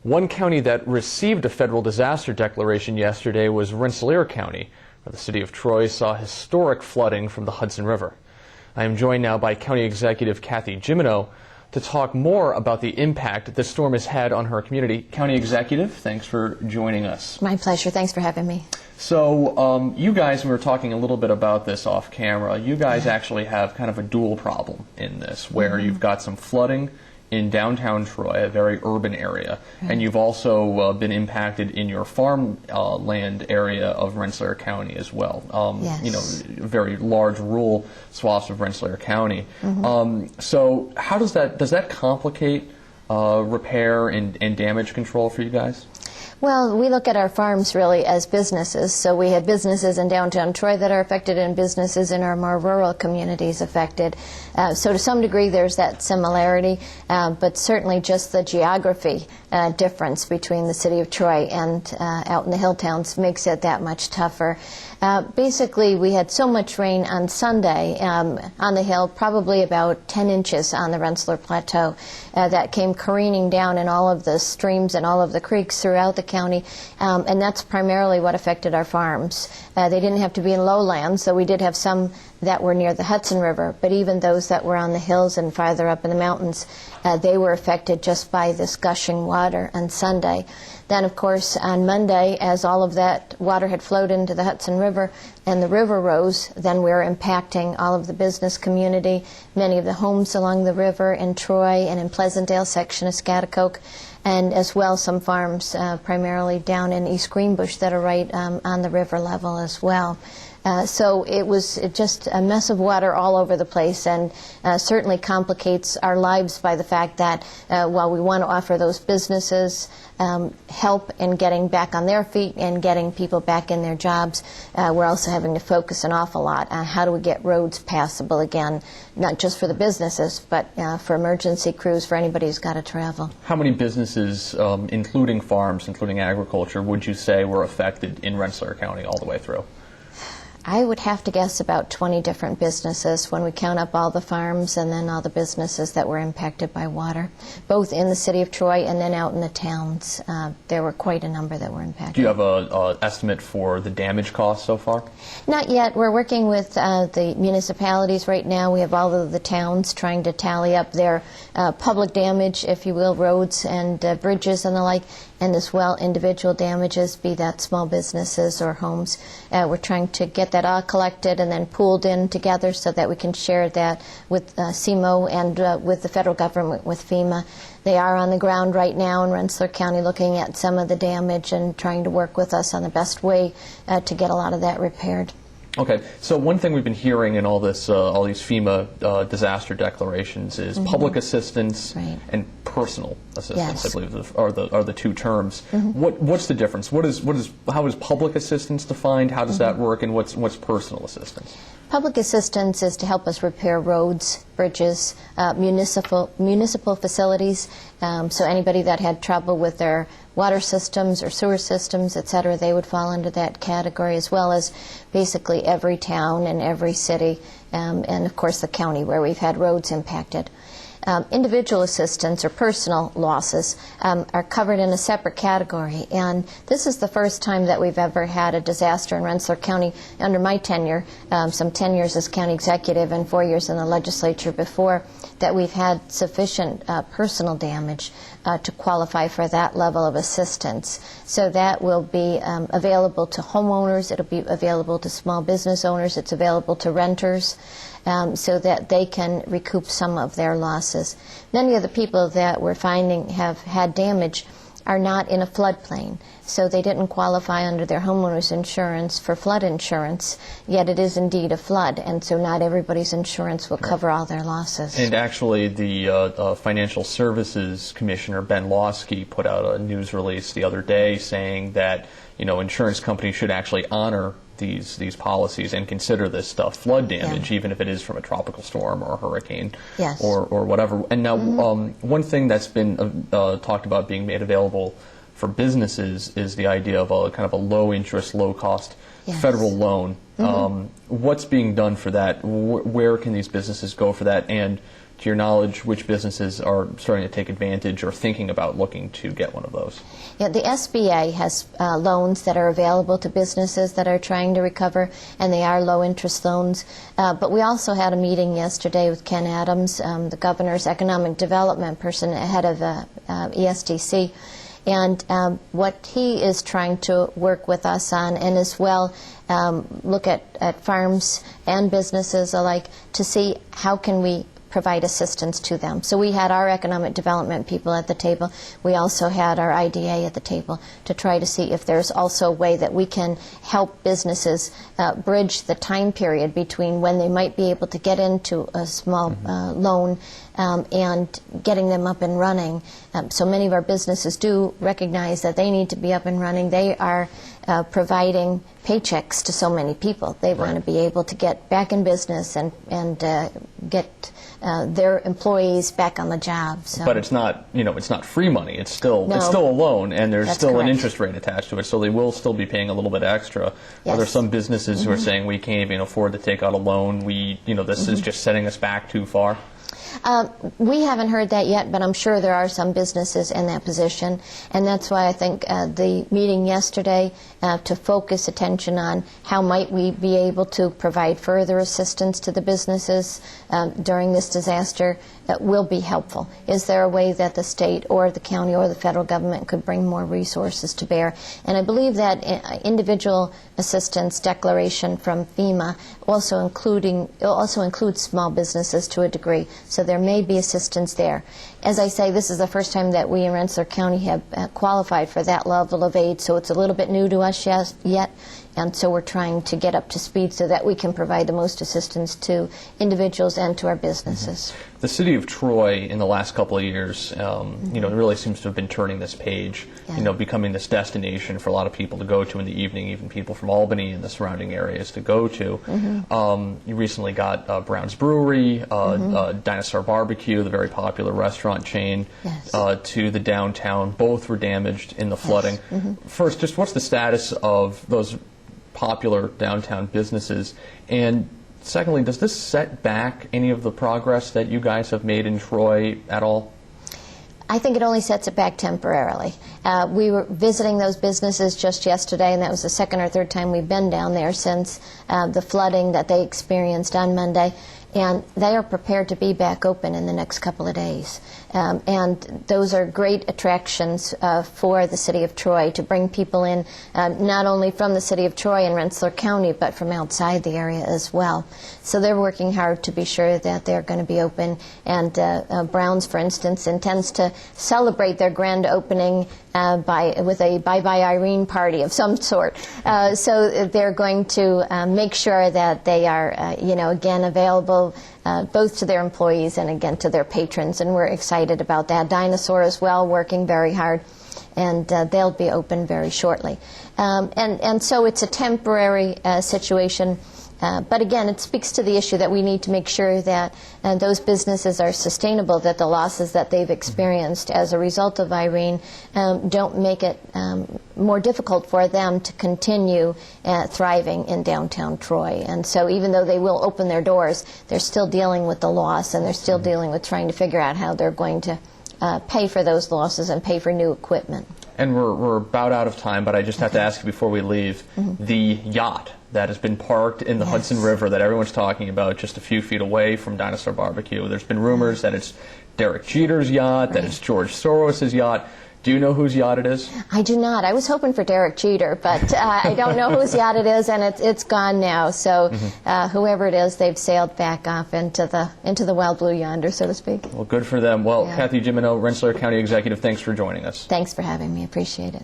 One county that received a federal disaster declaration yesterday was Rensselaer County, where the city of Troy saw historic flooding from the Hudson River. I am joined now by County Executive Kathy Jimino to talk more about the impact the storm has had on her community. County Executive, thanks for joining us. My pleasure. Thanks for having me. So you guys, we were talking a little bit about this off camera, you guys actually have kind of a dual problem in this, where you've got some flooding in downtown Troy, a very urban area, and you've also been impacted in your farmland area of Rensselaer County as well. Yes. You know, very large rural swaths of Rensselaer County. So how does that complicate repair and damage control for you guys? Well, we look at our farms really as businesses. So we have businesses in downtown Troy that are affected and businesses in our more rural communities affected. So to some degree there's that similarity, but certainly just the geography difference between the city of Troy and out in the hill towns makes it that much tougher. Basically, we had so much rain on Sunday on the hill, probably about 10 inches on the Rensselaer Plateau, that came careening down in all of the streams and all of the creeks throughout the county, and that's primarily what affected our farms. They didn't have to be in lowlands, so we did have some that were near the Hudson River, but even those that were on the hills and farther up in the mountains, they were affected just by this gushing water on Sunday. Then, of course, on Monday, as all of that water had flowed into the Hudson River and the river rose, then we were impacting all of the business community, many of the homes along the river in Troy and in Pleasantdale section of Scotticoke, and as well some farms primarily down in East Greenbush that are right on the river level as well. So it was just a mess of water all over the place, and certainly complicates our lives by the fact that while we want to offer those businesses help in getting back on their feet and getting people back in their jobs, we're also having to focus an awful lot on how do we get roads passable again, not just for the businesses, but for emergency crews, for anybody who's got to travel. How many businesses, including farms, including agriculture, would you say were affected in Rensselaer County all the way through? I would have to guess about 20 different businesses when we count up all the farms and then all the businesses that were impacted by water, both in the city of Troy and then out in the towns. There were quite a number that were impacted. Do you have an estimate for the damage cost so far? Not yet. We're working with the municipalities right now. We have all of the towns trying to tally up their public damage, if you will, roads and bridges and the like, and as well individual damages, be that small businesses or homes. We're trying to get that all collected and then pooled in together so that we can share that with CMO and with the federal government, with FEMA. They are on the ground right now in Rensselaer County looking at some of the damage and trying to work with us on the best way to get a lot of that repaired. Okay, so one thing we've been hearing in all this, all these FEMA disaster declarations is public assistance and personal assistance. I believe are the two terms. What's the difference? How is public assistance defined? How does that work? And what's personal assistance? Public assistance is to help us repair roads, bridges, municipal facilities. So anybody that had trouble with their water systems or sewer systems, etc., they would fall into that category, as well as basically every town and every city, and of course the county where we've had roads impacted. Individual assistance or personal losses are covered in a separate category, and this is the first time that we've ever had a disaster in Rensselaer County under my tenure, some 10 years as county executive and 4 years in the legislature before, that we've had sufficient personal damage to qualify for that level of assistance. So that will be available to homeowners, it'll be available to small business owners, it's available to renters, so that they can recoup some of their losses. Many of the people that we're finding have had damage are not in a floodplain, so they didn't qualify under their homeowner's insurance for flood insurance, yet it is indeed a flood, and so not everybody's insurance will cover all their losses. And actually the Financial Services Commissioner, Ben Lawsky, put out a news release the other day saying that, you know, insurance companies should actually honor these policies and consider this stuff flood damage, even if it is from a tropical storm or a hurricane or whatever. And now one thing that's been talked about being made available for businesses is the idea of a kind of a low interest, low cost federal loan. What's being done for that? Where can these businesses go for that? And to your knowledge, which businesses are starting to take advantage or thinking about looking to get one of those? Yeah, the SBA has loans that are available to businesses that are trying to recover, and they are low-interest loans. But we also had a meeting yesterday with Ken Adams, the governor's economic development person, head of ESDC. And what he is trying to work with us on, and as well look at farms and businesses alike, to see how can we provide assistance to them. So we had our economic development people at the table. We also had our IDA at the table to try to see if there's also a way that we can help businesses bridge the time period between when they might be able to get into a small loan and getting them up and running. So many of our businesses do recognize that they need to be up and running. They are providing paychecks to so many people. They want to be able to get back in business and get their employees back on the job. So. But it's not, it's not free money. It's still a loan, and there's still correct. an interest rate attached to it. So they will still be paying a little bit extra. Yes. Are there some businesses who are saying we can't even afford to take out a loan? This is just setting us back too far. We haven't heard that yet, but I'm sure there are some businesses in that position, and that's why I think the meeting yesterday to focus attention on how might we be able to provide further assistance to the businesses during this disaster will be helpful. Is there a way that the state or the county or the federal government could bring more resources to bear? And I believe that individual assistance declaration from FEMA also includes small businesses to a degree, so there may be assistance there. As I say, this is the first time that we in Rensselaer County have qualified for that level of aid, so it's a little bit new to us yet, and so we're trying to get up to speed so that we can provide the most assistance to individuals and to our businesses. The city of Troy, in the last couple of years, really seems to have been turning this page, becoming this destination for a lot of people to go to in the evening, even people from Albany and the surrounding areas to go to. You recently got Brown's Brewery, Dinosaur Barbecue, the very popular restaurant chain, to the downtown. Both were damaged in the flooding. First, just what's the status of those popular downtown businesses? And secondly, does this set back any of the progress that you guys have made in Troy at all? I think it only sets it back temporarily. We were visiting those businesses just yesterday, and that was the second or third time we've been down there since the flooding that they experienced on Monday. And they are prepared to be back open in the next couple of days. And those are great attractions for the city of Troy to bring people in, not only from the city of Troy and Rensselaer County, but from outside the area as well. So they're working hard to be sure that they're going to be open. And Brown's, for instance, intends to celebrate their grand opening with a Bye-Bye Irene party of some sort. So they're going to make sure that they are, again, available both to their employees and, again, to their patrons, and we're excited about that. Dinosaur as well, working very hard, and they'll be open very shortly. And so it's a temporary situation. But again, it speaks to the issue that we need to make sure that those businesses are sustainable, that the losses that they've experienced as a result of Irene don't make it more difficult for them to continue thriving in downtown Troy. And so even though they will open their doors, they're still dealing with the loss, and they're still dealing with trying to figure out how they're going to pay for those losses and pay for new equipment. And we're about out of time, but I just have to ask you before we leave, the yacht that has been parked in the Hudson River that everyone's talking about just a few feet away from Dinosaur Barbecue. There's been rumors that it's Derek Jeter's yacht, that it's George Soros' yacht. Do you know whose yacht it is? I do not. I was hoping for Derek Jeter, but I don't know whose yacht it is, and it's gone now. So whoever it is, they've sailed back off into the wild blue yonder, so to speak. Well, good for them. Well, Kathy Jimino, Rensselaer County Executive, thanks for joining us. Thanks for having me. Appreciate it.